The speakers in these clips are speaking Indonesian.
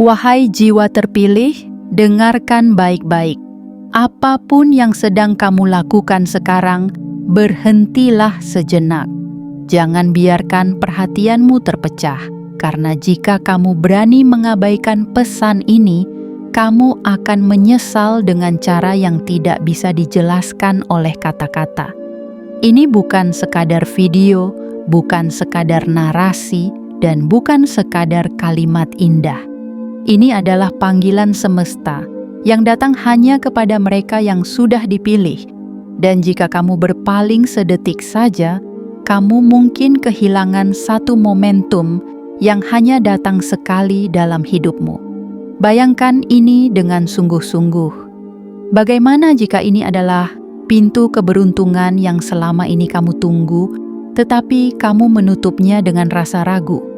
Wahai jiwa terpilih, dengarkan baik-baik. Apapun yang sedang kamu lakukan sekarang, berhentilah sejenak. Jangan biarkan perhatianmu terpecah, karena jika kamu berani mengabaikan pesan ini, kamu akan menyesal dengan cara yang tidak bisa dijelaskan oleh kata-kata. Ini bukan sekadar video, bukan sekadar narasi, dan bukan sekadar kalimat indah. Ini adalah panggilan semesta yang datang hanya kepada mereka yang sudah dipilih. Dan jika kamu berpaling sedetik saja, kamu mungkin kehilangan satu momentum yang hanya datang sekali dalam hidupmu. Bayangkan ini dengan sungguh-sungguh. Bagaimana jika ini adalah pintu keberuntungan yang selama ini kamu tunggu, tetapi kamu menutupnya dengan rasa ragu?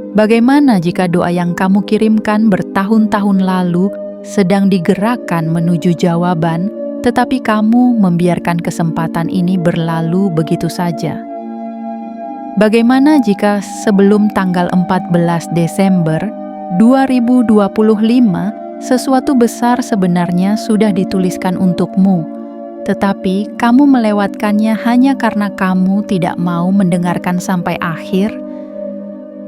Bagaimana jika doa yang kamu kirimkan bertahun-tahun lalu sedang digerakkan menuju jawaban, tetapi kamu membiarkan kesempatan ini berlalu begitu saja? Bagaimana jika sebelum tanggal 14 Desember 2025, sesuatu besar sebenarnya sudah dituliskan untukmu, tetapi kamu melewatkannya hanya karena kamu tidak mau mendengarkan sampai akhir?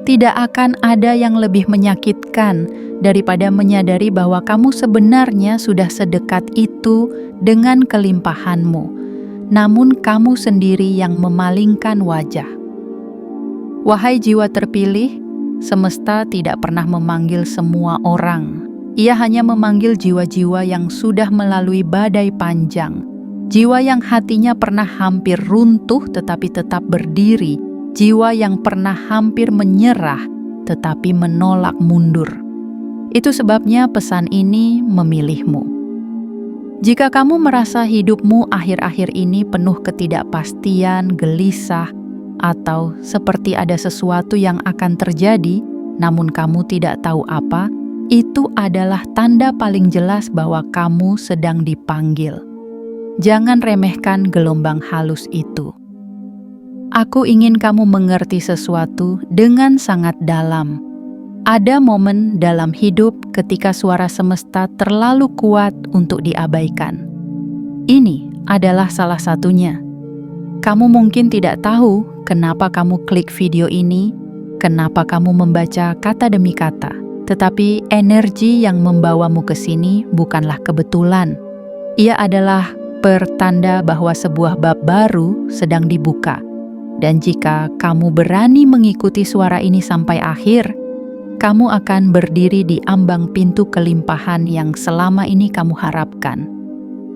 Tidak akan ada yang lebih menyakitkan daripada menyadari bahwa kamu sebenarnya sudah sedekat itu dengan kelimpahanmu, namun kamu sendiri yang memalingkan wajah. Wahai jiwa terpilih, semesta tidak pernah memanggil semua orang. Ia hanya memanggil jiwa-jiwa yang sudah melalui badai panjang, jiwa yang hatinya pernah hampir runtuh tetapi tetap berdiri, jiwa yang pernah hampir menyerah tetapi menolak mundur. Itu sebabnya pesan ini memilihmu. Jika kamu merasa hidupmu akhir-akhir ini penuh ketidakpastian, gelisah, atau seperti ada sesuatu yang akan terjadi, namun kamu tidak tahu apa, itu adalah tanda paling jelas bahwa kamu sedang dipanggil. Jangan remehkan gelombang halus itu. Aku ingin kamu mengerti sesuatu dengan sangat dalam. Ada momen dalam hidup ketika suara semesta terlalu kuat untuk diabaikan. Ini adalah salah satunya. Kamu mungkin tidak tahu kenapa kamu klik video ini, kenapa kamu membaca kata demi kata, tetapi energi yang membawamu ke sini bukanlah kebetulan. Ia adalah pertanda bahwa sebuah bab baru sedang dibuka. Dan jika kamu berani mengikuti suara ini sampai akhir, kamu akan berdiri di ambang pintu kelimpahan yang selama ini kamu harapkan.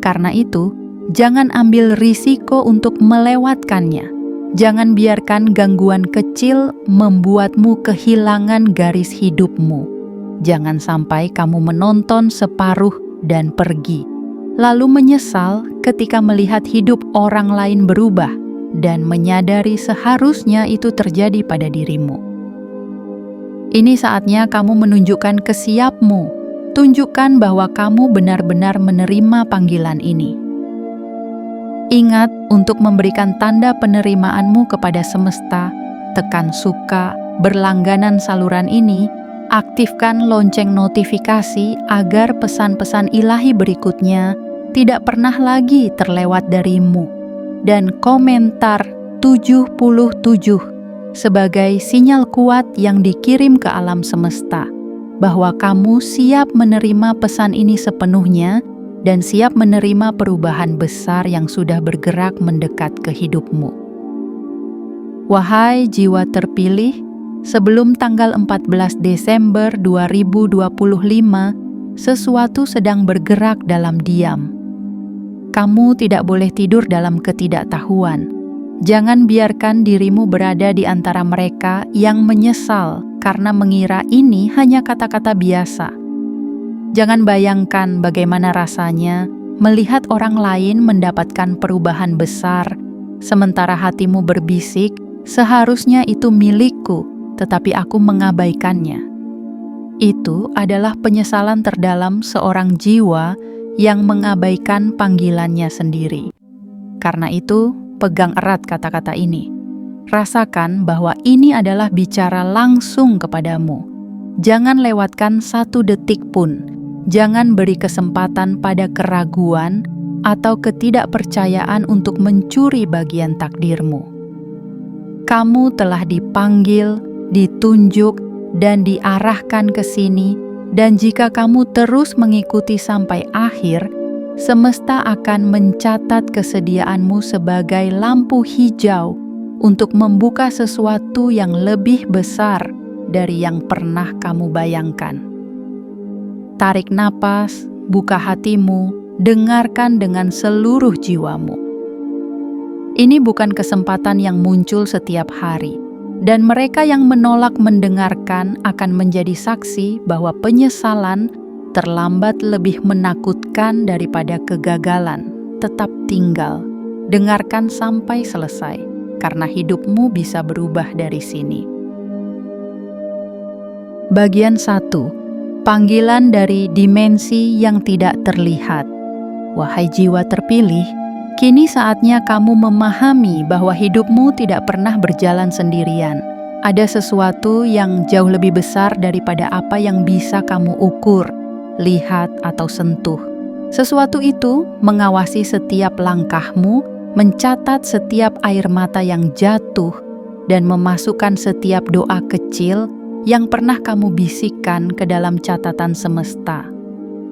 Karena itu, jangan ambil risiko untuk melewatkannya. Jangan biarkan gangguan kecil membuatmu kehilangan garis hidupmu. Jangan sampai kamu menonton separuh dan pergi, lalu menyesal ketika melihat hidup orang lain berubah, dan menyadari seharusnya itu terjadi pada dirimu. Ini saatnya kamu menunjukkan kesiapmu. Tunjukkan bahwa kamu benar-benar menerima panggilan ini. Ingat untuk memberikan tanda penerimaanmu kepada semesta, tekan suka, berlangganan saluran ini, aktifkan lonceng notifikasi agar pesan-pesan ilahi berikutnya tidak pernah lagi terlewat darimu. Dan komentar 77 sebagai sinyal kuat yang dikirim ke alam semesta bahwa kamu siap menerima pesan ini sepenuhnya dan siap menerima perubahan besar yang sudah bergerak mendekat ke hidupmu. Wahai jiwa terpilih, sebelum tanggal 14 Desember 2025, sesuatu sedang bergerak dalam diam. Kamu tidak boleh tidur dalam ketidaktahuan. Jangan biarkan dirimu berada di antara mereka yang menyesal karena mengira ini hanya kata-kata biasa. Jangan bayangkan bagaimana rasanya melihat orang lain mendapatkan perubahan besar, sementara hatimu berbisik, seharusnya itu milikku, tetapi aku mengabaikannya. Itu adalah penyesalan terdalam seorang jiwa yang mengabaikan panggilannya sendiri. Karena itu, pegang erat kata-kata ini. Rasakan bahwa ini adalah bicara langsung kepadamu. Jangan lewatkan 1 detik pun. Jangan beri kesempatan pada keraguan atau ketidakpercayaan untuk mencuri bagian takdirmu. Kamu telah dipanggil, ditunjuk, dan diarahkan ke sini, dan jika kamu terus mengikuti sampai akhir, semesta akan mencatat kesediaanmu sebagai lampu hijau untuk membuka sesuatu yang lebih besar dari yang pernah kamu bayangkan. Tarik napas, buka hatimu, dengarkan dengan seluruh jiwamu. Ini bukan kesempatan yang muncul setiap hari, dan mereka yang menolak mendengarkan akan menjadi saksi bahwa penyesalan terlambat lebih menakutkan daripada kegagalan. Tetap tinggal, dengarkan sampai selesai, karena hidupmu bisa berubah dari sini. Bagian 1. Panggilan dari dimensi yang tidak terlihat. Wahai jiwa terpilih, kini saatnya kamu memahami bahwa hidupmu tidak pernah berjalan sendirian. Ada sesuatu yang jauh lebih besar daripada apa yang bisa kamu ukur, lihat, atau sentuh. Sesuatu itu mengawasi setiap langkahmu, mencatat setiap air mata yang jatuh, dan memasukkan setiap doa kecil yang pernah kamu bisikkan ke dalam catatan semesta.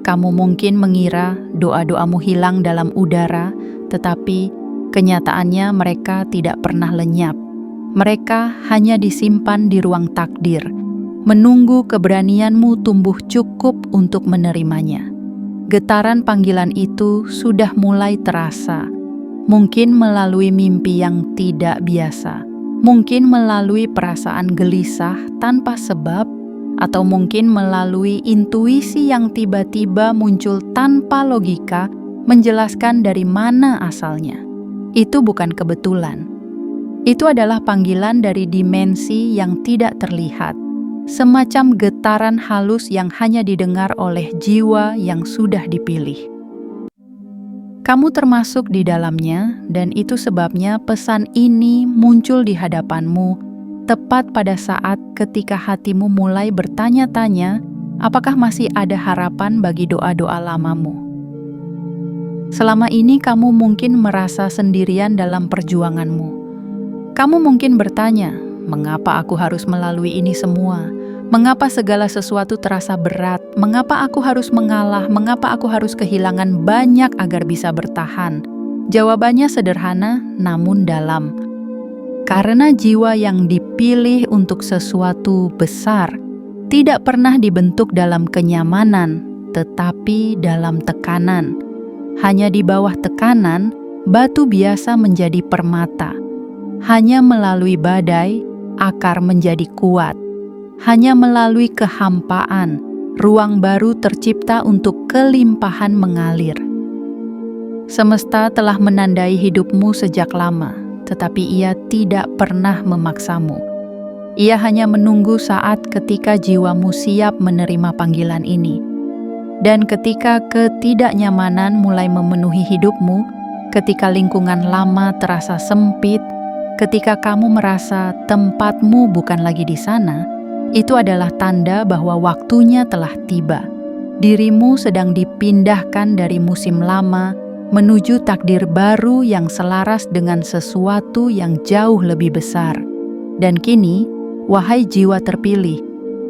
Kamu mungkin mengira doa-doamu hilang dalam udara, tetapi kenyataannya mereka tidak pernah lenyap. Mereka hanya disimpan di ruang takdir, menunggu keberanianmu tumbuh cukup untuk menerimanya. Getaran panggilan itu sudah mulai terasa, mungkin melalui mimpi yang tidak biasa, mungkin melalui perasaan gelisah tanpa sebab, atau mungkin melalui intuisi yang tiba-tiba muncul tanpa logika menjelaskan dari mana asalnya. Itu bukan kebetulan. Itu adalah panggilan dari dimensi yang tidak terlihat, semacam getaran halus yang hanya didengar oleh jiwa yang sudah dipilih. Kamu termasuk di dalamnya, dan itu sebabnya pesan ini muncul di hadapanmu tepat pada saat ketika hatimu mulai bertanya-tanya apakah masih ada harapan bagi doa-doa lamamu. Selama ini kamu mungkin merasa sendirian dalam perjuanganmu. Kamu mungkin bertanya, mengapa aku harus melalui ini semua? Mengapa segala sesuatu terasa berat? Mengapa aku harus mengalah? Mengapa aku harus kehilangan banyak agar bisa bertahan? Jawabannya sederhana namun dalam. Karena jiwa yang dipilih untuk sesuatu besar tidak pernah dibentuk dalam kenyamanan, tetapi dalam tekanan. Hanya di bawah tekanan, batu biasa menjadi permata. Hanya melalui badai, akar menjadi kuat. Hanya melalui kehampaan, ruang baru tercipta untuk kelimpahan mengalir. Semesta telah menandai hidupmu sejak lama, tetapi ia tidak pernah memaksamu. Ia hanya menunggu saat ketika jiwamu siap menerima panggilan ini. Dan ketika ketidaknyamanan mulai memenuhi hidupmu, ketika lingkungan lama terasa sempit, ketika kamu merasa tempatmu bukan lagi di sana, itu adalah tanda bahwa waktunya telah tiba. Dirimu sedang dipindahkan dari musim lama menuju takdir baru yang selaras dengan sesuatu yang jauh lebih besar. Dan kini, wahai jiwa terpilih,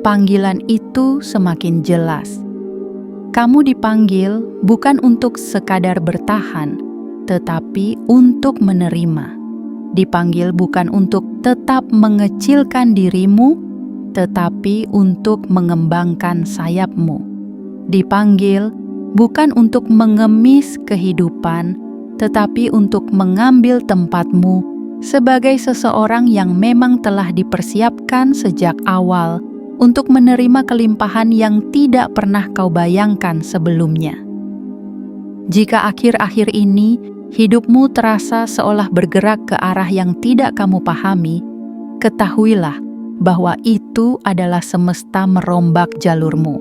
panggilan itu semakin jelas. Kamu dipanggil bukan untuk sekadar bertahan, tetapi untuk menerima. Dipanggil bukan untuk tetap mengecilkan dirimu, tetapi untuk mengembangkan sayapmu. Dipanggil bukan untuk mengemis kehidupan, tetapi untuk mengambil tempatmu sebagai seseorang yang memang telah dipersiapkan sejak awal untuk menerima kelimpahan yang tidak pernah kau bayangkan sebelumnya. Jika akhir-akhir ini hidupmu terasa seolah bergerak ke arah yang tidak kamu pahami, ketahuilah bahwa itu adalah semesta merombak jalurmu.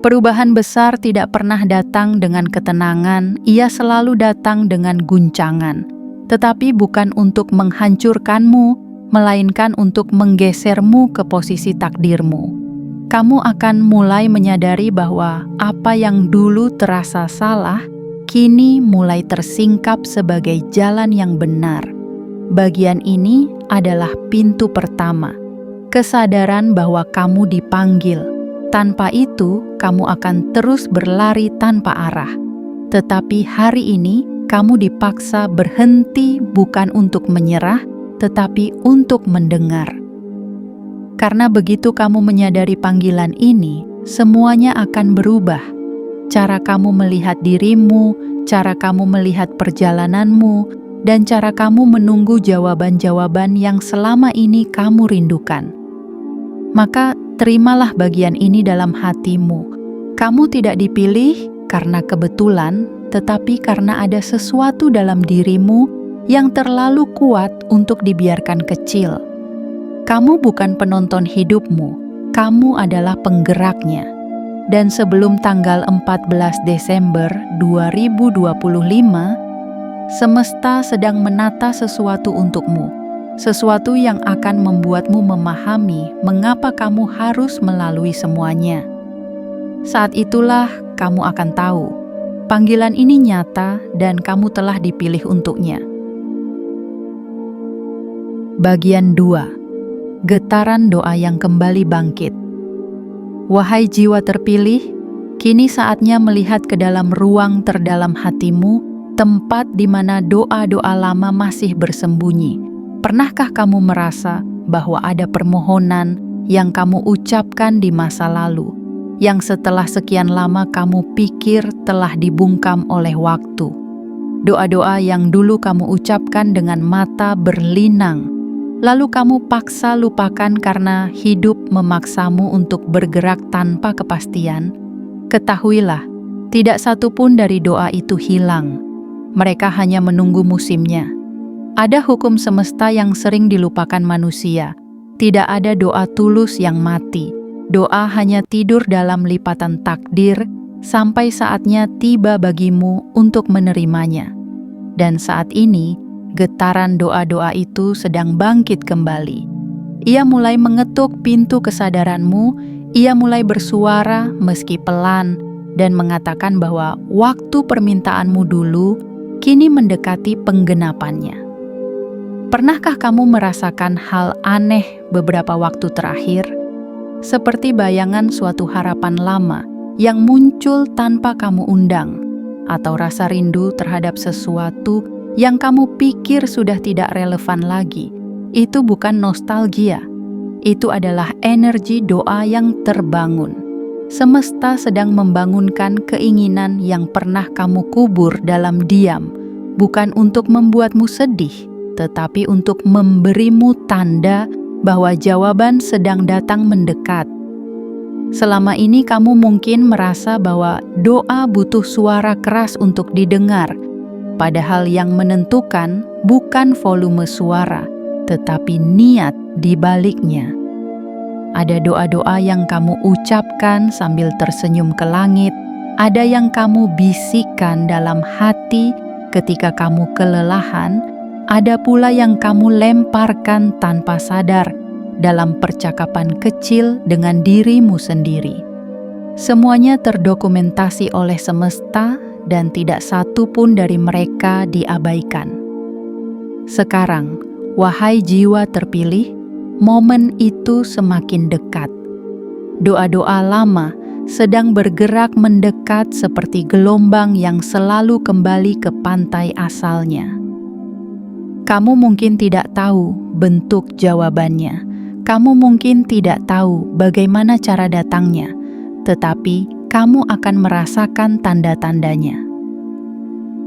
Perubahan besar tidak pernah datang dengan ketenangan, ia selalu datang dengan guncangan, tetapi bukan untuk menghancurkanmu, melainkan untuk menggesermu ke posisi takdirmu. Kamu akan mulai menyadari bahwa apa yang dulu terasa salah, kini mulai tersingkap sebagai jalan yang benar. Bagian ini adalah pintu pertama, kesadaran bahwa kamu dipanggil. Tanpa itu, kamu akan terus berlari tanpa arah. Tetapi hari ini, kamu dipaksa berhenti bukan untuk menyerah, tetapi untuk mendengar. Karena begitu kamu menyadari panggilan ini, semuanya akan berubah. Cara kamu melihat dirimu, cara kamu melihat perjalananmu, dan cara kamu menunggu jawaban-jawaban yang selama ini kamu rindukan. Maka terimalah bagian ini dalam hatimu. Kamu tidak dipilih karena kebetulan, tetapi karena ada sesuatu dalam dirimu yang terlalu kuat untuk dibiarkan kecil. Kamu bukan penonton hidupmu, kamu adalah penggeraknya. Dan sebelum tanggal 14 Desember 2025, semesta sedang menata sesuatu untukmu. Sesuatu yang akan membuatmu memahami mengapa kamu harus melalui semuanya. Saat itulah kamu akan tahu, panggilan ini nyata dan kamu telah dipilih untuknya. Bagian 2. Getaran doa yang kembali bangkit. Wahai jiwa terpilih, kini saatnya melihat ke dalam ruang terdalam hatimu, tempat di mana doa-doa lama masih bersembunyi. Pernahkah kamu merasa bahwa ada permohonan yang kamu ucapkan di masa lalu, yang setelah sekian lama kamu pikir telah dibungkam oleh waktu? Doa-doa yang dulu kamu ucapkan dengan mata berlinang, lalu kamu paksa lupakan karena hidup memaksamu untuk bergerak tanpa kepastian. Ketahuilah, tidak satu pun dari doa itu hilang. Mereka hanya menunggu musimnya. Ada hukum semesta yang sering dilupakan manusia. Tidak ada doa tulus yang mati. Doa hanya tidur dalam lipatan takdir sampai saatnya tiba bagimu untuk menerimanya. Dan saat ini, getaran doa-doa itu sedang bangkit kembali. Ia mulai mengetuk pintu kesadaranmu, ia mulai bersuara meski pelan, dan mengatakan bahwa waktu permintaanmu dulu kini mendekati penggenapannya. Pernahkah kamu merasakan hal aneh beberapa waktu terakhir? Seperti bayangan suatu harapan lama yang muncul tanpa kamu undang, atau rasa rindu terhadap sesuatu yang kamu pikir sudah tidak relevan lagi. Itu bukan nostalgia. Itu adalah energi doa yang terbangun. Semesta sedang membangunkan keinginan yang pernah kamu kubur dalam diam, bukan untuk membuatmu sedih, tetapi untuk memberimu tanda bahwa jawaban sedang datang mendekat. Selama ini kamu mungkin merasa bahwa doa butuh suara keras untuk didengar, padahal yang menentukan bukan volume suara, tetapi niat di baliknya. Ada doa-doa yang kamu ucapkan sambil tersenyum ke langit, ada yang kamu bisikkan dalam hati ketika kamu kelelahan, ada pula yang kamu lemparkan tanpa sadar dalam percakapan kecil dengan dirimu sendiri. Semuanya terdokumentasi oleh semesta dan tidak satu pun dari mereka diabaikan. Sekarang, wahai jiwa terpilih, momen itu semakin dekat. Doa-doa lama sedang bergerak mendekat seperti gelombang yang selalu kembali ke pantai asalnya. Kamu mungkin tidak tahu bentuk jawabannya. Kamu mungkin tidak tahu bagaimana cara datangnya, tetapi kamu akan merasakan tanda-tandanya.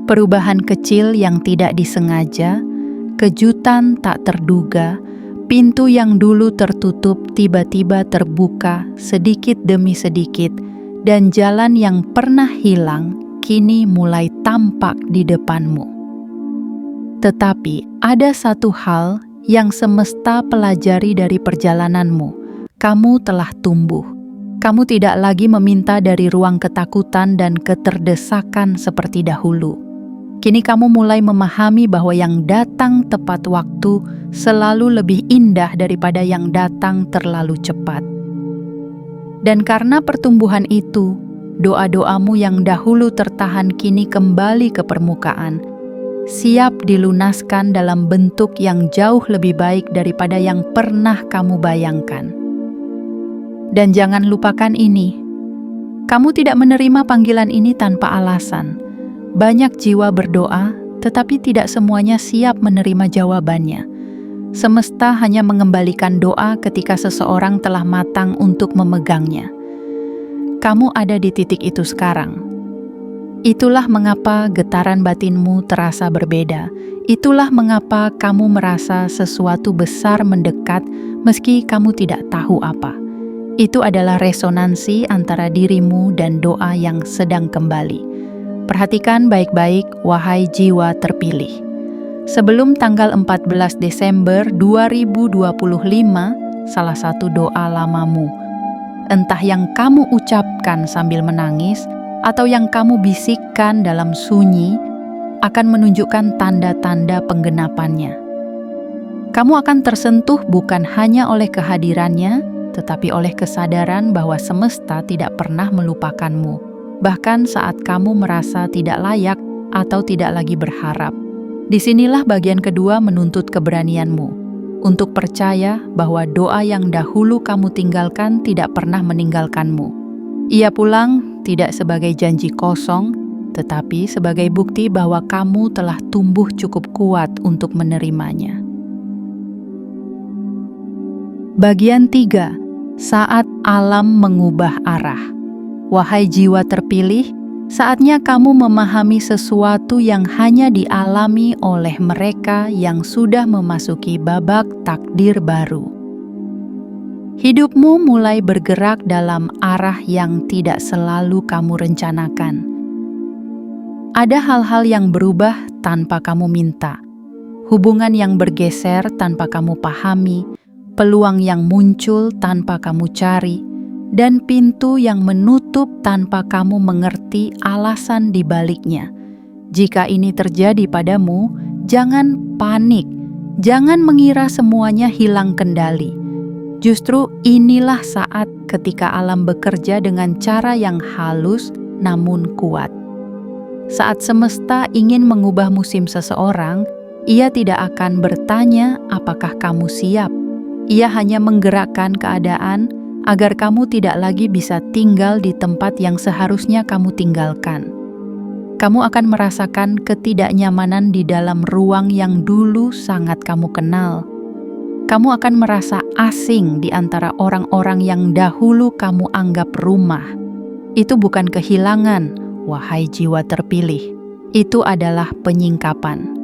Perubahan kecil yang tidak disengaja, kejutan tak terduga, pintu yang dulu tertutup tiba-tiba terbuka sedikit demi sedikit, dan jalan yang pernah hilang kini mulai tampak di depanmu. Tetapi ada satu hal yang semesta pelajari dari perjalananmu. Kamu telah tumbuh. Kamu tidak lagi meminta dari ruang ketakutan dan keterdesakan seperti dahulu. Kini kamu mulai memahami bahwa yang datang tepat waktu selalu lebih indah daripada yang datang terlalu cepat. Dan karena pertumbuhan itu, doa-doamu yang dahulu tertahan kini kembali ke permukaan, siap dilunaskan dalam bentuk yang jauh lebih baik daripada yang pernah kamu bayangkan. Dan jangan lupakan ini, kamu tidak menerima panggilan ini tanpa alasan. Banyak jiwa berdoa, tetapi tidak semuanya siap menerima jawabannya. Semesta hanya mengembalikan doa ketika seseorang telah matang untuk memegangnya. Kamu ada di titik itu sekarang. Itulah mengapa getaran batinmu terasa berbeda. Itulah mengapa kamu merasa sesuatu besar mendekat meski kamu tidak tahu apa. Itu adalah resonansi antara dirimu dan doa yang sedang kembali. Perhatikan baik-baik, wahai jiwa terpilih. Sebelum tanggal 14 Desember 2025, salah satu doa lamamu, entah yang kamu ucapkan sambil menangis atau yang kamu bisikkan dalam sunyi, akan menunjukkan tanda-tanda penggenapannya. Kamu akan tersentuh bukan hanya oleh kehadirannya, tetapi oleh kesadaran bahwa semesta tidak pernah melupakanmu, bahkan saat kamu merasa tidak layak atau tidak lagi berharap. Disinilah bagian kedua menuntut keberanianmu, untuk percaya bahwa doa yang dahulu kamu tinggalkan tidak pernah meninggalkanmu. Ia pulang tidak sebagai janji kosong, tetapi sebagai bukti bahwa kamu telah tumbuh cukup kuat untuk menerimanya. Bagian 3. Saat alam mengubah arah. Wahai jiwa terpilih, saatnya kamu memahami sesuatu yang hanya dialami oleh mereka yang sudah memasuki babak takdir baru. Hidupmu mulai bergerak dalam arah yang tidak selalu kamu rencanakan. Ada hal-hal yang berubah tanpa kamu minta, hubungan yang bergeser tanpa kamu pahami, peluang yang muncul tanpa kamu cari, dan pintu yang menutup tanpa kamu mengerti alasan di baliknya. Jika ini terjadi padamu, jangan panik, jangan mengira semuanya hilang kendali. Justru inilah saat ketika alam bekerja dengan cara yang halus namun kuat. Saat semesta ingin mengubah musim seseorang, ia tidak akan bertanya apakah kamu siap. Ia hanya menggerakkan keadaan agar kamu tidak lagi bisa tinggal di tempat yang seharusnya kamu tinggalkan. Kamu akan merasakan ketidaknyamanan di dalam ruang yang dulu sangat kamu kenal. Kamu akan merasa asing di antara orang-orang yang dahulu kamu anggap rumah. Itu bukan kehilangan, wahai jiwa terpilih. Itu adalah penyingkapan.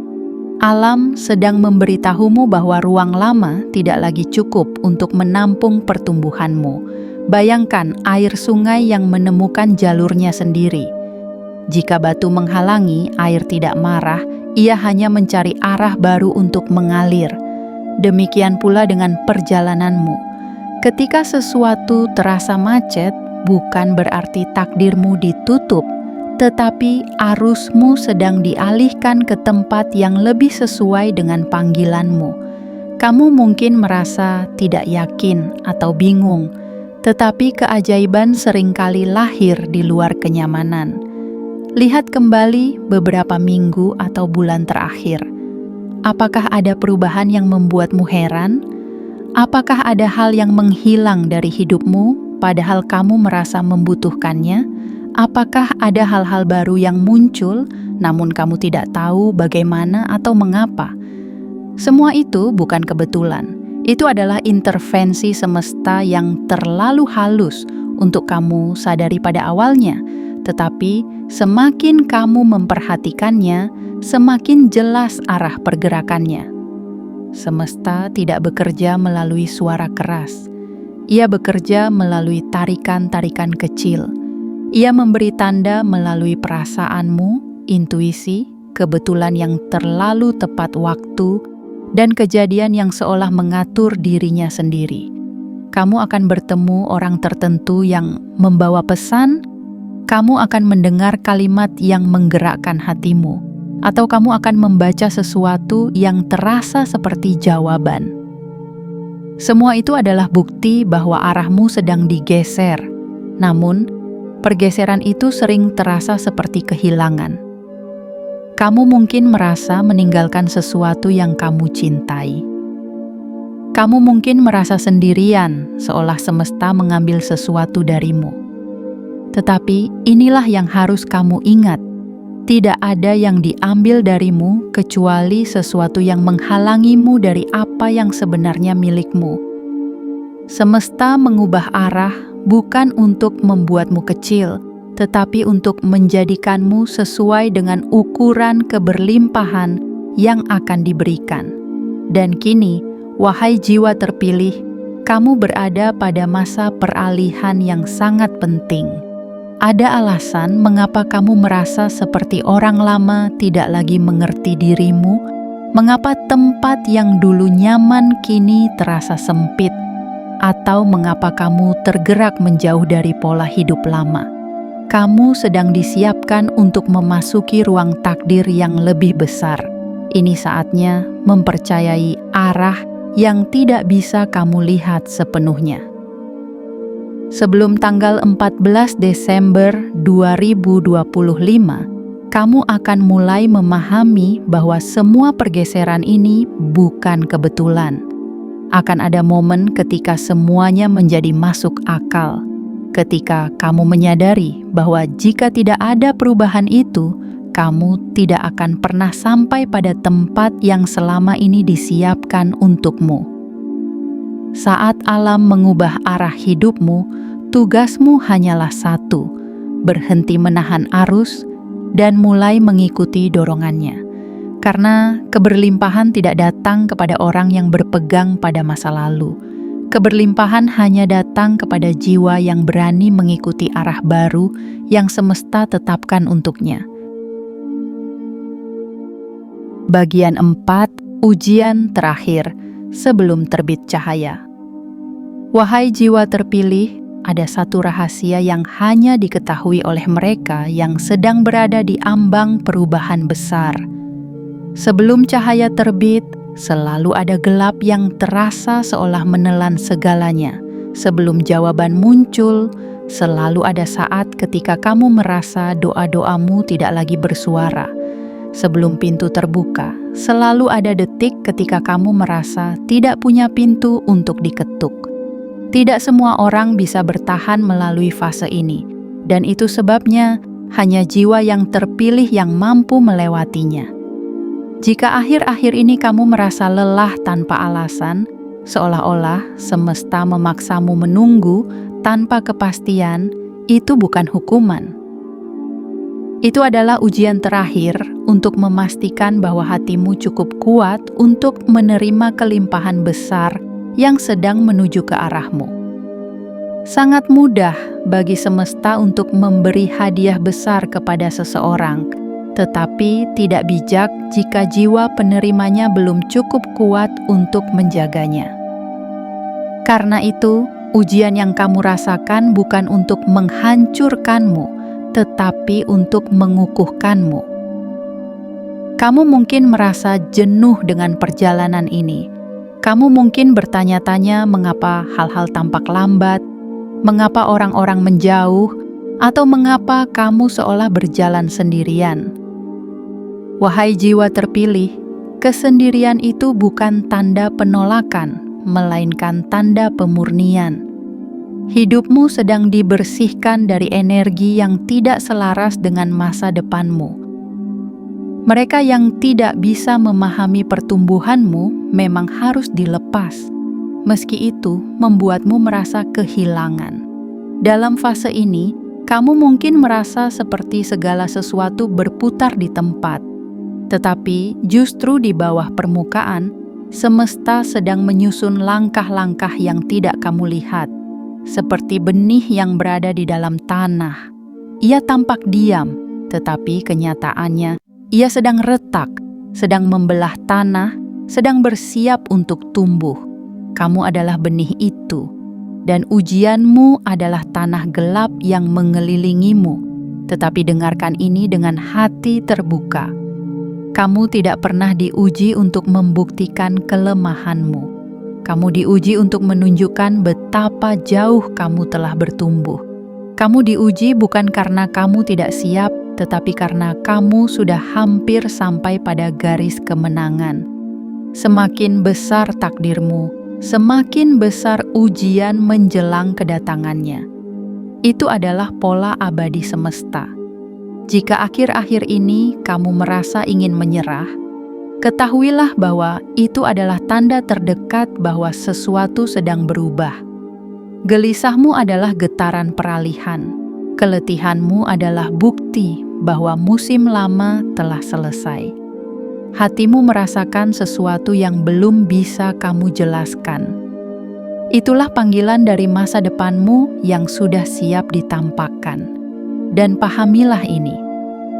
Alam sedang memberitahumu bahwa ruang lama tidak lagi cukup untuk menampung pertumbuhanmu. Bayangkan air sungai yang menemukan jalurnya sendiri. Jika batu menghalangi, air tidak marah, ia hanya mencari arah baru untuk mengalir. Demikian pula dengan perjalananmu. Ketika sesuatu terasa macet, bukan berarti takdirmu ditutup, tetapi arusmu sedang dialihkan ke tempat yang lebih sesuai dengan panggilanmu. Kamu mungkin merasa tidak yakin atau bingung, tetapi keajaiban seringkali lahir di luar kenyamanan. Lihat kembali beberapa minggu atau bulan terakhir. Apakah ada perubahan yang membuatmu heran? Apakah ada hal yang menghilang dari hidupmu padahal kamu merasa membutuhkannya? Apakah ada hal-hal baru yang muncul, namun kamu tidak tahu bagaimana atau mengapa? Semua itu bukan kebetulan. Itu adalah intervensi semesta yang terlalu halus untuk kamu sadari pada awalnya. Tetapi semakin kamu memperhatikannya, semakin jelas arah pergerakannya. Semesta tidak bekerja melalui suara keras. Ia bekerja melalui tarikan-tarikan kecil. Ia memberi tanda melalui perasaanmu, intuisi, kebetulan yang terlalu tepat waktu, dan kejadian yang seolah mengatur dirinya sendiri. Kamu akan bertemu orang tertentu yang membawa pesan, kamu akan mendengar kalimat yang menggerakkan hatimu, atau kamu akan membaca sesuatu yang terasa seperti jawaban. Semua itu adalah bukti bahwa arahmu sedang digeser. Namun, pergeseran itu sering terasa seperti kehilangan. Kamu mungkin merasa meninggalkan sesuatu yang kamu cintai. Kamu mungkin merasa sendirian, seolah semesta mengambil sesuatu darimu. Tetapi inilah yang harus kamu ingat. Tidak ada yang diambil darimu kecuali sesuatu yang menghalangimu dari apa yang sebenarnya milikmu. Semesta mengubah arah bukan untuk membuatmu kecil, tetapi untuk menjadikanmu sesuai dengan ukuran keberlimpahan yang akan diberikan. Dan kini, wahai jiwa terpilih, kamu berada pada masa peralihan yang sangat penting. Ada alasan mengapa kamu merasa seperti orang lama tidak lagi mengerti dirimu, mengapa tempat yang dulu nyaman kini terasa sempit, atau mengapa kamu tergerak menjauh dari pola hidup lama. Kamu sedang disiapkan untuk memasuki ruang takdir yang lebih besar. Ini saatnya mempercayai arah yang tidak bisa kamu lihat sepenuhnya. Sebelum tanggal 14 Desember 2025, kamu akan mulai memahami bahwa semua pergeseran ini bukan kebetulan. Akan ada momen ketika semuanya menjadi masuk akal, ketika kamu menyadari bahwa jika tidak ada perubahan itu, kamu tidak akan pernah sampai pada tempat yang selama ini disiapkan untukmu. Saat alam mengubah arah hidupmu, tugasmu hanyalah satu: berhenti menahan arus dan mulai mengikuti dorongannya. Karena keberlimpahan tidak datang kepada orang yang berpegang pada masa lalu. Keberlimpahan hanya datang kepada jiwa yang berani mengikuti arah baru yang semesta tetapkan untuknya. Bagian 4, ujian terakhir sebelum terbit cahaya. Wahai jiwa terpilih, ada satu rahasia yang hanya diketahui oleh mereka yang sedang berada di ambang perubahan besar. Sebelum cahaya terbit, selalu ada gelap yang terasa seolah menelan segalanya. Sebelum jawaban muncul, selalu ada saat ketika kamu merasa doa-doamu tidak lagi bersuara. Sebelum pintu terbuka, selalu ada detik ketika kamu merasa tidak punya pintu untuk diketuk. Tidak semua orang bisa bertahan melalui fase ini, dan itu sebabnya hanya jiwa yang terpilih yang mampu melewatinya. Jika akhir-akhir ini kamu merasa lelah tanpa alasan, seolah-olah semesta memaksamu menunggu tanpa kepastian, itu bukan hukuman. Itu adalah ujian terakhir untuk memastikan bahwa hatimu cukup kuat untuk menerima kelimpahan besar yang sedang menuju ke arahmu. Sangat mudah bagi semesta untuk memberi hadiah besar kepada seseorang, tetapi tidak bijak jika jiwa penerimanya belum cukup kuat untuk menjaganya. Karena itu, ujian yang kamu rasakan bukan untuk menghancurkanmu, tetapi untuk mengukuhkanmu. Kamu mungkin merasa jenuh dengan perjalanan ini. Kamu mungkin bertanya-tanya mengapa hal-hal tampak lambat, mengapa orang-orang menjauh, atau mengapa kamu seolah berjalan sendirian. Wahai jiwa terpilih, kesendirian itu bukan tanda penolakan, melainkan tanda pemurnian. Hidupmu sedang dibersihkan dari energi yang tidak selaras dengan masa depanmu. Mereka yang tidak bisa memahami pertumbuhanmu memang harus dilepas. Meski itu membuatmu merasa kehilangan. Dalam fase ini, kamu mungkin merasa seperti segala sesuatu berputar di tempat. Tetapi justru di bawah permukaan, semesta sedang menyusun langkah-langkah yang tidak kamu lihat. Seperti benih yang berada di dalam tanah. Ia tampak diam, tetapi kenyataannya ia sedang retak, sedang membelah tanah, sedang bersiap untuk tumbuh. Kamu adalah benih itu, dan ujianmu adalah tanah gelap yang mengelilingimu. Tetapi dengarkan ini dengan hati terbuka. Kamu tidak pernah diuji untuk membuktikan kelemahanmu. Kamu diuji untuk menunjukkan betapa jauh kamu telah bertumbuh. Kamu diuji bukan karena kamu tidak siap, tetapi karena kamu sudah hampir sampai pada garis kemenangan. Semakin besar takdirmu, semakin besar ujian menjelang kedatangannya. Itu adalah pola abadi semesta. Jika akhir-akhir ini kamu merasa ingin menyerah, ketahuilah bahwa itu adalah tanda terdekat bahwa sesuatu sedang berubah. Gelisahmu adalah getaran peralihan. Keletihanmu adalah bukti bahwa musim lama telah selesai. Hatimu merasakan sesuatu yang belum bisa kamu jelaskan. Itulah panggilan dari masa depanmu yang sudah siap ditampakkan. Dan pahamilah ini,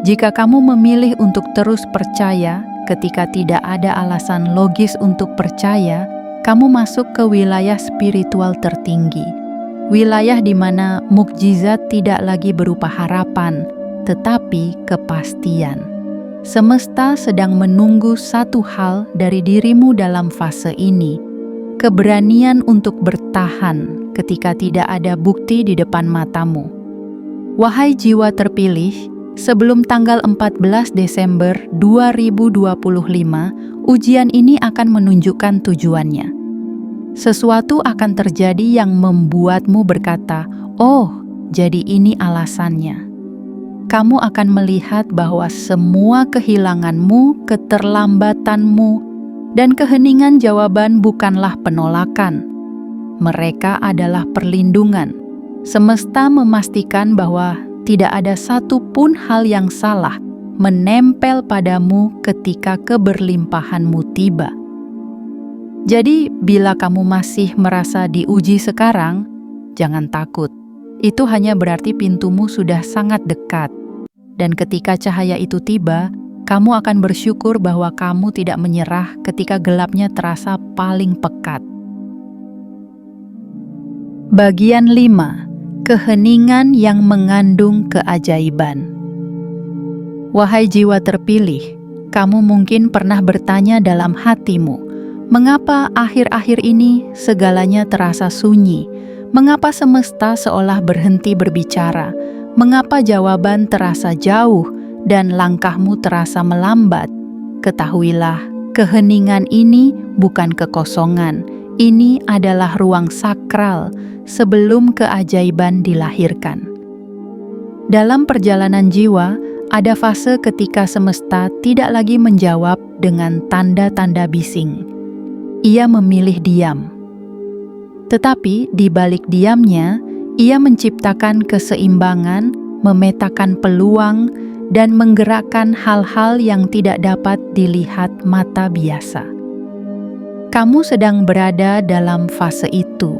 jika kamu memilih untuk terus percaya ketika tidak ada alasan logis untuk percaya, kamu masuk ke wilayah spiritual tertinggi. Wilayah di mana mukjizat tidak lagi berupa harapan, tetapi kepastian. Semesta sedang menunggu satu hal dari dirimu dalam fase ini, keberanian untuk bertahan ketika tidak ada bukti di depan matamu. Wahai jiwa terpilih, sebelum tanggal 14 Desember 2025, ujian ini akan menunjukkan tujuannya. Sesuatu akan terjadi yang membuatmu berkata, "Oh, jadi ini alasannya." Kamu akan melihat bahwa semua kehilanganmu, keterlambatanmu, dan keheningan jawaban bukanlah penolakan. Mereka adalah perlindungan. Semesta memastikan bahwa tidak ada satu pun hal yang salah menempel padamu ketika keberlimpahanmu tiba. Jadi, bila kamu masih merasa diuji sekarang, jangan takut. Itu hanya berarti pintumu sudah sangat dekat. Dan ketika cahaya itu tiba, kamu akan bersyukur bahwa kamu tidak menyerah ketika gelapnya terasa paling pekat. Bagian 5. Keheningan yang mengandung keajaiban. Wahai jiwa terpilih, kamu mungkin pernah bertanya dalam hatimu, mengapa akhir-akhir ini segalanya terasa sunyi? Mengapa semesta seolah berhenti berbicara? Mengapa jawaban terasa jauh dan langkahmu terasa melambat? Ketahuilah, keheningan ini bukan kekosongan. Ini adalah ruang sakral sebelum keajaiban dilahirkan. Dalam perjalanan jiwa, ada fase ketika semesta tidak lagi menjawab dengan tanda-tanda bising. Ia memilih diam. Tetapi di balik diamnya, ia menciptakan keseimbangan, memetakan peluang, dan menggerakkan hal-hal yang tidak dapat dilihat mata biasa. Kamu sedang berada dalam fase itu,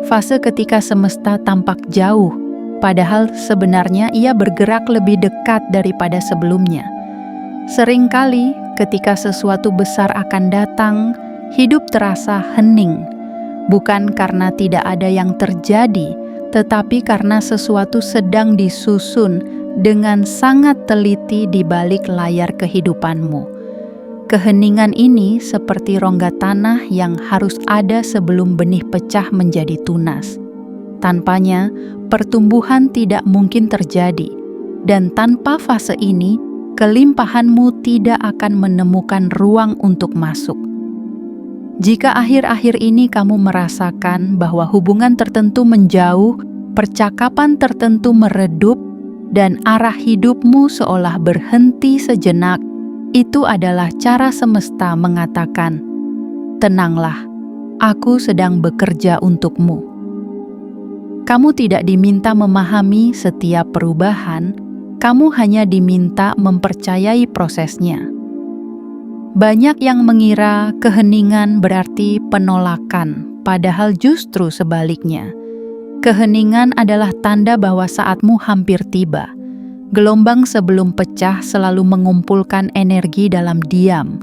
fase ketika semesta tampak jauh, padahal sebenarnya ia bergerak lebih dekat daripada sebelumnya. Seringkali ketika sesuatu besar akan datang, hidup terasa hening, bukan karena tidak ada yang terjadi, tetapi karena sesuatu sedang disusun dengan sangat teliti di balik layar kehidupanmu. Keheningan ini seperti rongga tanah yang harus ada sebelum benih pecah menjadi tunas. Tanpanya, pertumbuhan tidak mungkin terjadi, dan tanpa fase ini, kelimpahanmu tidak akan menemukan ruang untuk masuk. Jika akhir-akhir ini kamu merasakan bahwa hubungan tertentu menjauh, percakapan tertentu meredup, dan arah hidupmu seolah berhenti sejenak, itu adalah cara semesta mengatakan, "Tenanglah, aku sedang bekerja untukmu." Kamu tidak diminta memahami setiap perubahan, kamu hanya diminta mempercayai prosesnya. Banyak yang mengira keheningan berarti penolakan, padahal justru sebaliknya. Keheningan adalah tanda bahwa saatmu hampir tiba. Gelombang sebelum pecah selalu mengumpulkan energi dalam diam,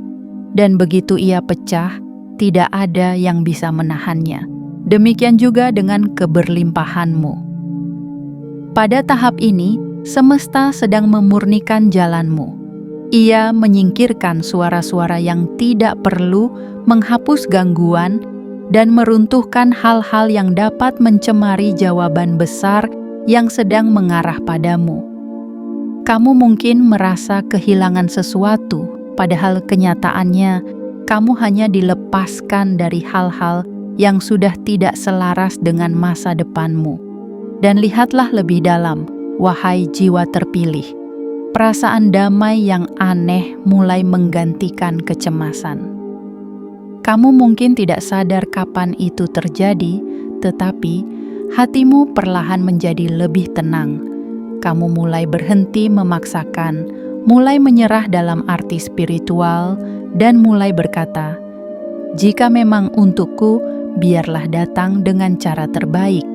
dan begitu ia pecah, tidak ada yang bisa menahannya. Demikian juga dengan keberlimpahanmu. Pada tahap ini, semesta sedang memurnikan jalanmu. Ia menyingkirkan suara-suara yang tidak perlu, menghapus gangguan, dan meruntuhkan hal-hal yang dapat mencemari jawaban besar yang sedang mengarah padamu. Kamu mungkin merasa kehilangan sesuatu, padahal kenyataannya kamu hanya dilepaskan dari hal-hal yang sudah tidak selaras dengan masa depanmu. Dan lihatlah lebih dalam, wahai jiwa terpilih. Perasaan damai yang aneh mulai menggantikan kecemasan. Kamu mungkin tidak sadar kapan itu terjadi, tetapi hatimu perlahan menjadi lebih tenang. Kamu mulai berhenti memaksakan, mulai menyerah dalam arti spiritual, dan mulai berkata, "Jika memang untukku, biarlah datang dengan cara terbaik."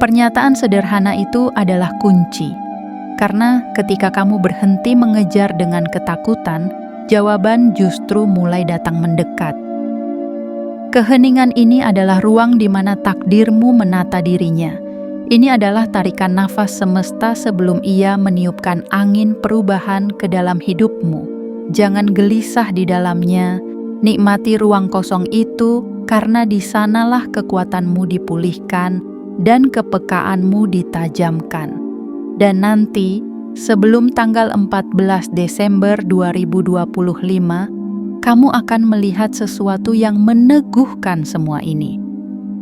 Pernyataan sederhana itu adalah kunci, karena ketika kamu berhenti mengejar dengan ketakutan, jawaban justru mulai datang mendekat. Keheningan ini adalah ruang di mana takdirmu menata dirinya. Ini adalah tarikan nafas semesta sebelum ia meniupkan angin perubahan ke dalam hidupmu. Jangan gelisah di dalamnya, nikmati ruang kosong itu karena di sanalah kekuatanmu dipulihkan dan kepekaanmu ditajamkan. Dan nanti, sebelum tanggal 14 Desember 2025, kamu akan melihat sesuatu yang meneguhkan semua ini.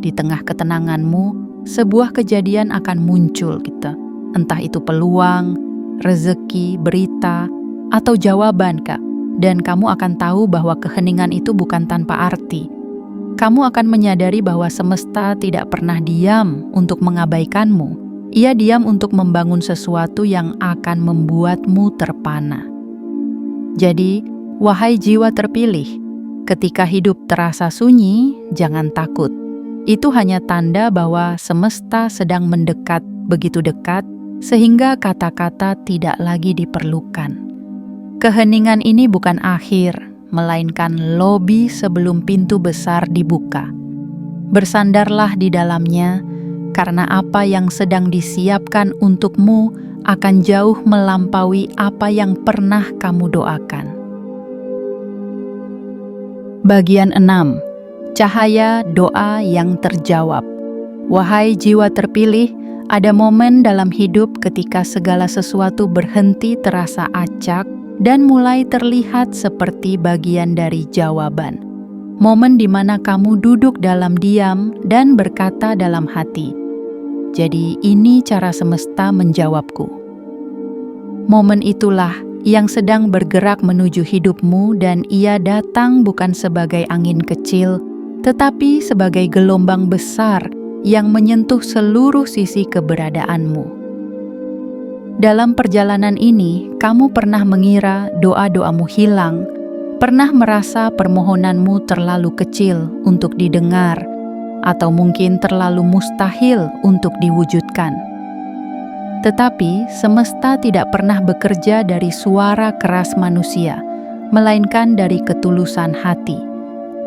Di tengah ketenanganmu, sebuah kejadian akan muncul gitu. Entah itu peluang, rezeki, berita, atau jawaban, Kak. Dan kamu akan tahu bahwa keheningan itu bukan tanpa arti. Kamu akan menyadari bahwa semesta tidak pernah diam untuk mengabaikanmu. Ia diam untuk membangun sesuatu yang akan membuatmu terpana. Jadi, wahai jiwa terpilih, ketika hidup terasa sunyi, jangan takut. Itu hanya tanda bahwa semesta sedang mendekat begitu dekat sehingga kata-kata tidak lagi diperlukan. Keheningan ini bukan akhir, melainkan lobi sebelum pintu besar dibuka. Bersandarlah di dalamnya, karena apa yang sedang disiapkan untukmu akan jauh melampaui apa yang pernah kamu doakan. Bagian 6. Cahaya doa yang terjawab. Wahai jiwa terpilih, ada momen dalam hidup ketika segala sesuatu berhenti terasa acak dan mulai terlihat seperti bagian dari jawaban. Momen di mana kamu duduk dalam diam dan berkata dalam hati, "Jadi ini cara semesta menjawabku." Momen itulah yang sedang bergerak menuju hidupmu dan ia datang bukan sebagai angin kecil, tetapi sebagai gelombang besar yang menyentuh seluruh sisi keberadaanmu. Dalam perjalanan ini, kamu pernah mengira doa-doamu hilang, pernah merasa permohonanmu terlalu kecil untuk didengar, atau mungkin terlalu mustahil untuk diwujudkan. Tetapi semesta tidak pernah bekerja dari suara keras manusia, melainkan dari ketulusan hati.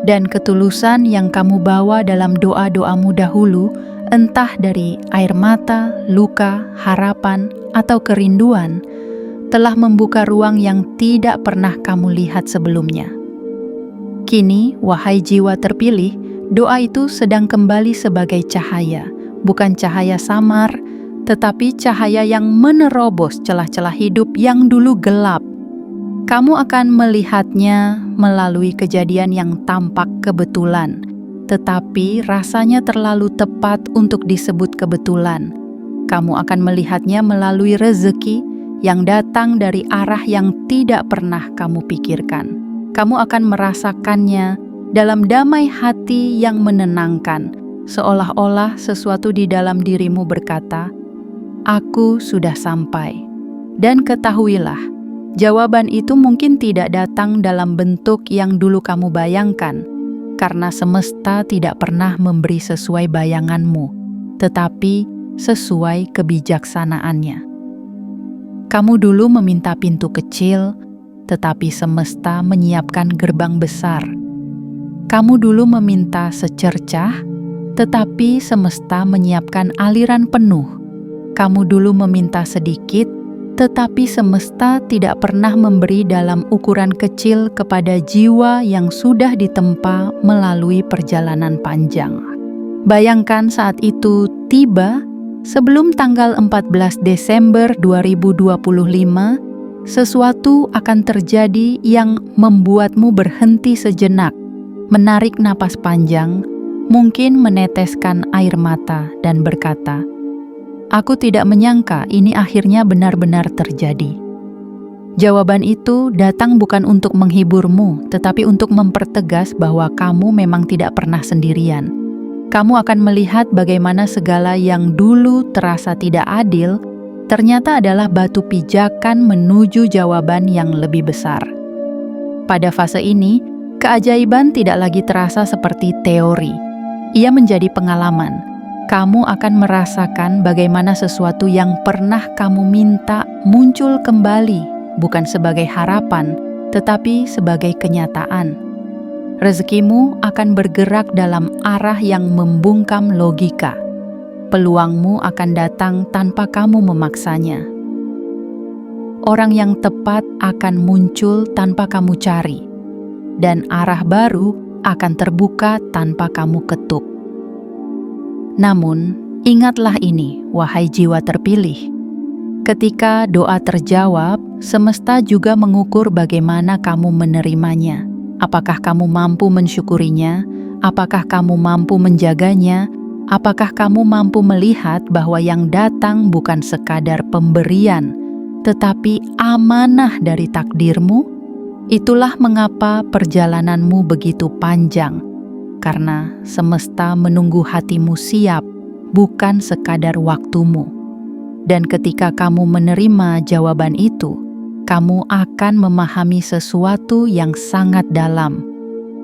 Dan ketulusan yang kamu bawa dalam doa-doamu dahulu, entah dari air mata, luka, harapan, atau kerinduan, telah membuka ruang yang tidak pernah kamu lihat sebelumnya. Kini, wahai jiwa terpilih, doa itu sedang kembali sebagai cahaya, bukan cahaya samar, tetapi cahaya yang menerobos celah-celah hidup yang dulu gelap. Kamu akan melihatnya melalui kejadian yang tampak kebetulan, tetapi rasanya terlalu tepat untuk disebut kebetulan. Kamu akan melihatnya melalui rezeki yang datang dari arah yang tidak pernah kamu pikirkan. Kamu akan merasakannya dalam damai hati yang menenangkan, seolah-olah sesuatu di dalam dirimu berkata, "Aku sudah sampai." Dan ketahuilah, jawaban itu mungkin tidak datang dalam bentuk yang dulu kamu bayangkan, karena semesta tidak pernah memberi sesuai bayanganmu, tetapi sesuai kebijaksanaannya. Kamu dulu meminta pintu kecil, tetapi semesta menyiapkan gerbang besar. Kamu dulu meminta secercah, tetapi semesta menyiapkan aliran penuh. Kamu dulu meminta sedikit, tetapi semesta tidak pernah memberi dalam ukuran kecil kepada jiwa yang sudah ditempa melalui perjalanan panjang. Bayangkan saat itu tiba, Sebelum tanggal 14 Desember 2025, sesuatu akan terjadi yang membuatmu berhenti sejenak, menarik napas panjang, mungkin meneteskan air mata dan berkata, "Aku tidak menyangka ini akhirnya benar-benar terjadi." Jawaban itu datang bukan untuk menghiburmu, tetapi untuk mempertegas bahwa kamu memang tidak pernah sendirian. Kamu akan melihat bagaimana segala yang dulu terasa tidak adil, ternyata adalah batu pijakan menuju jawaban yang lebih besar. Pada fase ini, keajaiban tidak lagi terasa seperti teori. Ia menjadi pengalaman. Kamu akan merasakan bagaimana sesuatu yang pernah kamu minta muncul kembali, bukan sebagai harapan, tetapi sebagai kenyataan. Rezekimu akan bergerak dalam arah yang membungkam logika. Peluangmu akan datang tanpa kamu memaksanya. Orang yang tepat akan muncul tanpa kamu cari, dan arah baru akan terbuka tanpa kamu ketuk. Namun, ingatlah ini, wahai jiwa terpilih. Ketika doa terjawab, semesta juga mengukur bagaimana kamu menerimanya. Apakah kamu mampu mensyukurinya? Apakah kamu mampu menjaganya? Apakah kamu mampu melihat bahwa yang datang bukan sekadar pemberian, tetapi amanah dari takdirmu? Itulah mengapa perjalananmu begitu panjang, karena semesta menunggu hatimu siap, bukan sekadar waktumu. Dan ketika kamu menerima jawaban itu, kamu akan memahami sesuatu yang sangat dalam,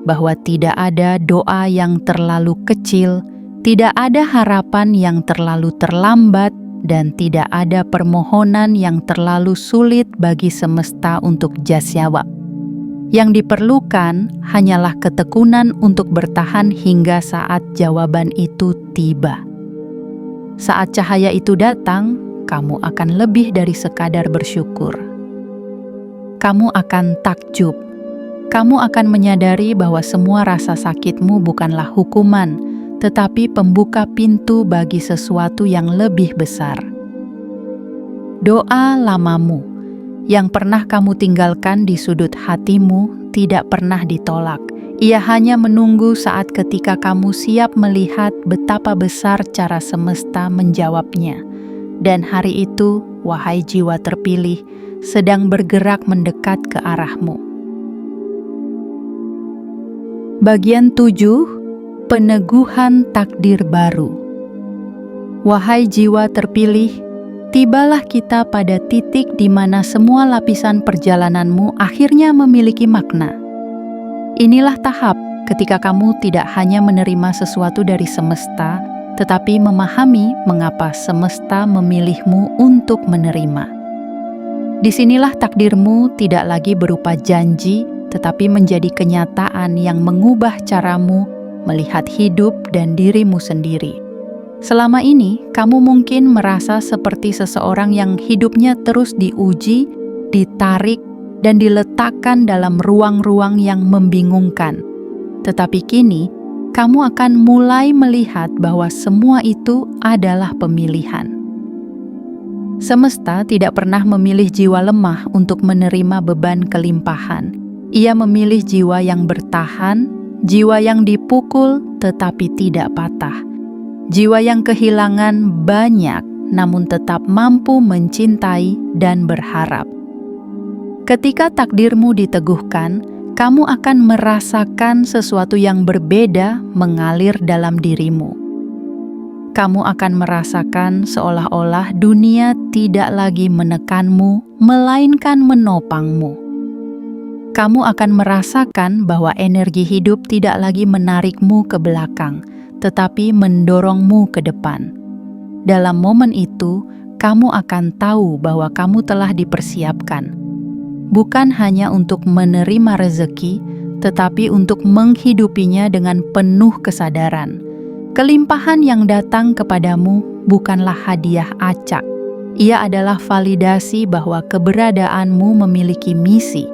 bahwa tidak ada doa yang terlalu kecil, tidak ada harapan yang terlalu terlambat, dan tidak ada permohonan yang terlalu sulit bagi semesta untuk jawab. Yang diperlukan hanyalah ketekunan untuk bertahan hingga saat jawaban itu tiba. Saat cahaya itu datang, kamu akan lebih dari sekadar bersyukur. Kamu akan takjub. Kamu akan menyadari bahwa semua rasa sakitmu bukanlah hukuman, tetapi pembuka pintu bagi sesuatu yang lebih besar. Doa lamamu, yang pernah kamu tinggalkan di sudut hatimu, tidak pernah ditolak. Ia hanya menunggu saat ketika kamu siap melihat betapa besar cara semesta menjawabnya. Dan hari itu, wahai jiwa terpilih, sedang bergerak mendekat ke arahmu. Bagian 7, peneguhan takdir baru. Wahai jiwa terpilih, tibalah kita pada titik di mana semua lapisan perjalananmu akhirnya memiliki makna. Inilah tahap ketika kamu tidak hanya menerima sesuatu dari semesta, tetapi memahami mengapa semesta memilihmu untuk menerima. Disinilah takdirmu tidak lagi berupa janji, tetapi menjadi kenyataan yang mengubah caramu melihat hidup dan dirimu sendiri. Selama ini, kamu mungkin merasa seperti seseorang yang hidupnya terus diuji, ditarik, dan diletakkan dalam ruang-ruang yang membingungkan. Tetapi kini, kamu akan mulai melihat bahwa semua itu adalah pemilihan. Semesta tidak pernah memilih jiwa lemah untuk menerima beban kelimpahan. Ia memilih jiwa yang bertahan, jiwa yang dipukul tetapi tidak patah. Jiwa yang kehilangan banyak namun tetap mampu mencintai dan berharap. Ketika takdirmu diteguhkan, kamu akan merasakan sesuatu yang berbeda mengalir dalam dirimu. Kamu akan merasakan seolah-olah dunia tidak lagi menekanmu, melainkan menopangmu. Kamu akan merasakan bahwa energi hidup tidak lagi menarikmu ke belakang, tetapi mendorongmu ke depan. Dalam momen itu, kamu akan tahu bahwa kamu telah dipersiapkan, bukan hanya untuk menerima rezeki, tetapi untuk menghidupinya dengan penuh kesadaran. Kelimpahan yang datang kepadamu bukanlah hadiah acak. Ia adalah validasi bahwa keberadaanmu memiliki misi,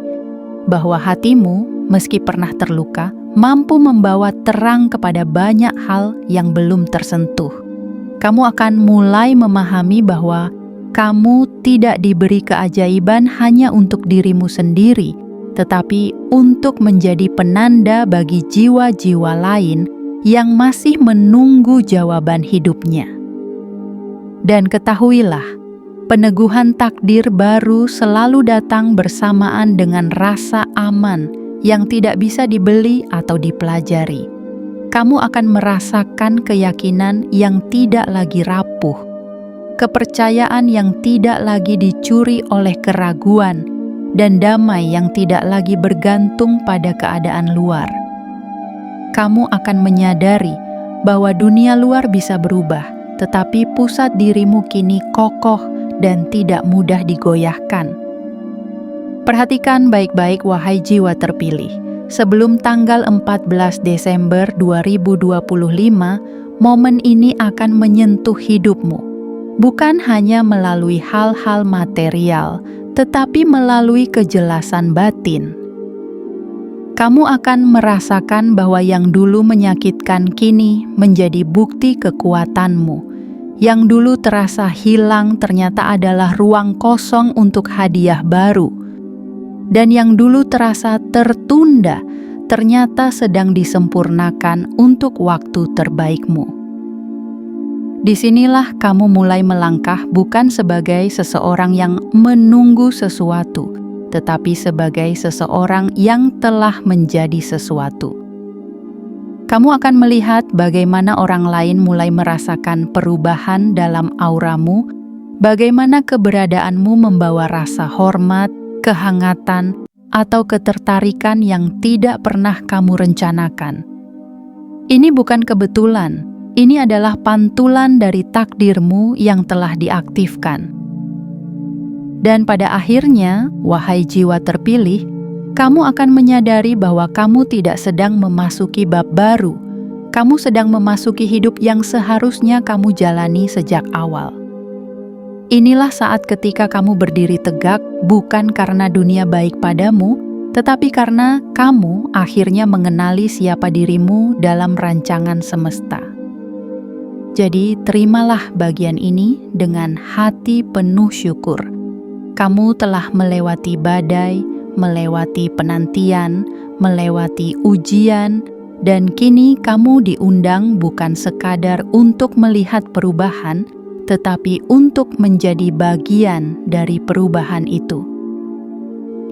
bahwa hatimu, meski pernah terluka, mampu membawa terang kepada banyak hal yang belum tersentuh. kamu akan mulai memahami bahwa kamu tidak diberi keajaiban hanya untuk dirimu sendiri, tetapi untuk menjadi penanda bagi jiwa-jiwa lain yang masih menunggu jawaban hidupnya. Dan ketahuilah, peneguhan takdir baru selalu datang bersamaan dengan rasa aman yang tidak bisa dibeli atau dipelajari. Kamu akan merasakan keyakinan yang tidak lagi rapuh, kepercayaan yang tidak lagi dicuri oleh keraguan, dan damai yang tidak lagi bergantung pada keadaan luar. Kamu akan menyadari bahwa dunia luar bisa berubah, tetapi pusat dirimu kini kokoh dan tidak mudah digoyahkan. Perhatikan baik-baik, wahai jiwa terpilih. Sebelum tanggal 14 Desember 2025, momen ini akan menyentuh hidupmu. Bukan hanya melalui hal-hal material, tetapi melalui kejelasan batin. Kamu akan merasakan bahwa yang dulu menyakitkan kini menjadi bukti kekuatanmu. Yang dulu terasa hilang ternyata adalah ruang kosong untuk hadiah baru. Dan yang dulu terasa tertunda ternyata sedang disempurnakan untuk waktu terbaikmu. Disinilah kamu mulai melangkah bukan sebagai seseorang yang menunggu sesuatu, tetapi sebagai seseorang yang telah menjadi sesuatu. Kamu akan melihat bagaimana orang lain mulai merasakan perubahan dalam auramu, bagaimana keberadaanmu membawa rasa hormat, kehangatan, atau ketertarikan yang tidak pernah kamu rencanakan. Ini bukan kebetulan, ini adalah pantulan dari takdirmu yang telah diaktifkan. Dan pada akhirnya, wahai jiwa terpilih, kamu akan menyadari bahwa kamu tidak sedang memasuki bab baru. Kamu sedang memasuki hidup yang seharusnya kamu jalani sejak awal. Inilah saat ketika kamu berdiri tegak, bukan karena dunia baik padamu, tetapi karena kamu akhirnya mengenali siapa dirimu dalam rancangan semesta. Jadi, terimalah bagian ini dengan hati penuh syukur. Kamu telah melewati badai, melewati penantian, melewati ujian, dan kini kamu diundang bukan sekadar untuk melihat perubahan, tetapi untuk menjadi bagian dari perubahan itu.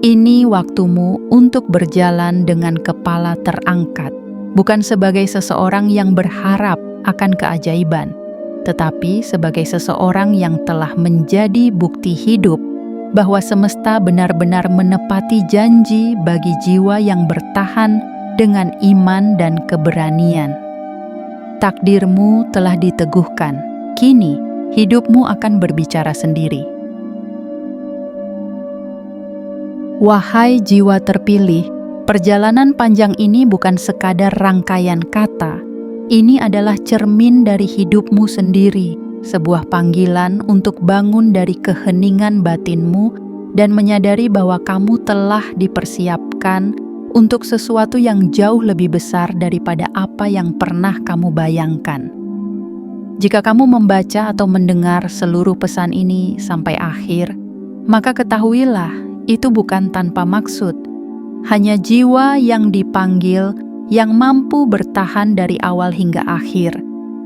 Ini waktumu untuk berjalan dengan kepala terangkat, bukan sebagai seseorang yang berharap akan keajaiban, tetapi sebagai seseorang yang telah menjadi bukti hidup bahwa semesta benar-benar menepati janji bagi jiwa yang bertahan dengan iman dan keberanian. Takdirmu telah diteguhkan, kini hidupmu akan berbicara sendiri. Wahai jiwa terpilih, perjalanan panjang ini bukan sekadar rangkaian kata. Ini adalah cermin dari hidupmu sendiri, sebuah panggilan untuk bangun dari keheningan batinmu dan menyadari bahwa kamu telah dipersiapkan untuk sesuatu yang jauh lebih besar daripada apa yang pernah kamu bayangkan. Jika kamu membaca atau mendengar seluruh pesan ini sampai akhir, maka ketahuilah itu bukan tanpa maksud. Hanya jiwa yang dipanggil yang mampu bertahan dari awal hingga akhir,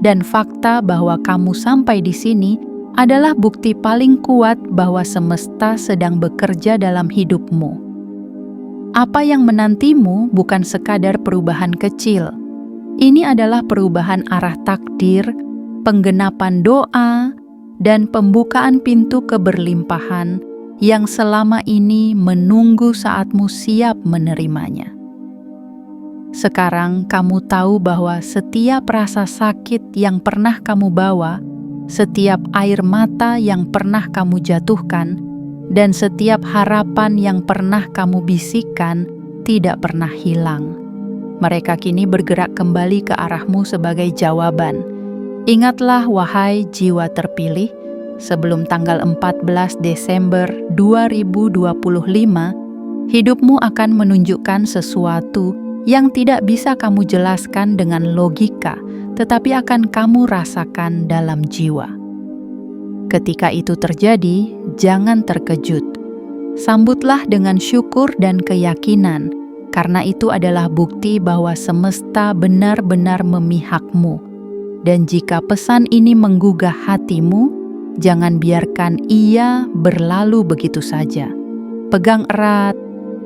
dan fakta bahwa kamu sampai di sini adalah bukti paling kuat bahwa semesta sedang bekerja dalam hidupmu. Apa yang menantimu bukan sekadar perubahan kecil. Ini adalah perubahan arah takdir, penggenapan doa, dan pembukaan pintu keberlimpahan yang selama ini menunggu saatmu siap menerimanya. Sekarang kamu tahu bahwa setiap rasa sakit yang pernah kamu bawa, setiap air mata yang pernah kamu jatuhkan, dan setiap harapan yang pernah kamu bisikkan tidak pernah hilang. Mereka kini bergerak kembali ke arahmu sebagai jawaban. Ingatlah, wahai jiwa terpilih, sebelum tanggal 14 Desember 2025, hidupmu akan menunjukkan sesuatu yang tidak bisa kamu jelaskan dengan logika, tetapi akan kamu rasakan dalam jiwa. Ketika itu terjadi, jangan terkejut. Sambutlah dengan syukur dan keyakinan, karena itu adalah bukti bahwa semesta benar-benar memihakmu. Dan jika pesan ini menggugah hatimu, jangan biarkan ia berlalu begitu saja. Pegang erat,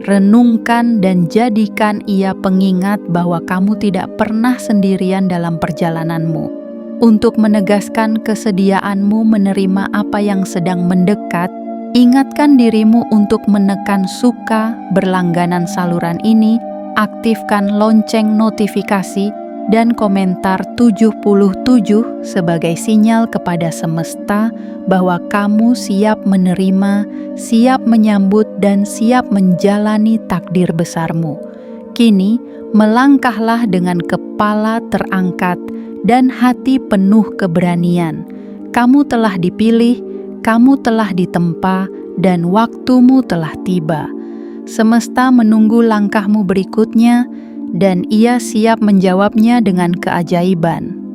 renungkan dan jadikan ia pengingat bahwa kamu tidak pernah sendirian dalam perjalananmu. Untuk menegaskan kesediaanmu menerima apa yang sedang mendekat, ingatkan dirimu untuk menekan suka berlangganan saluran ini, aktifkan lonceng notifikasi, dan komentar 77 sebagai sinyal kepada semesta bahwa kamu siap menerima, siap menyambut, dan siap menjalani takdir besarmu. Kini, melangkahlah dengan kepala terangkat dan hati penuh keberanian. Kamu telah dipilih, kamu telah ditempa, dan waktumu telah tiba. Semesta menunggu langkahmu berikutnya, dan ia siap menjawabnya dengan keajaiban.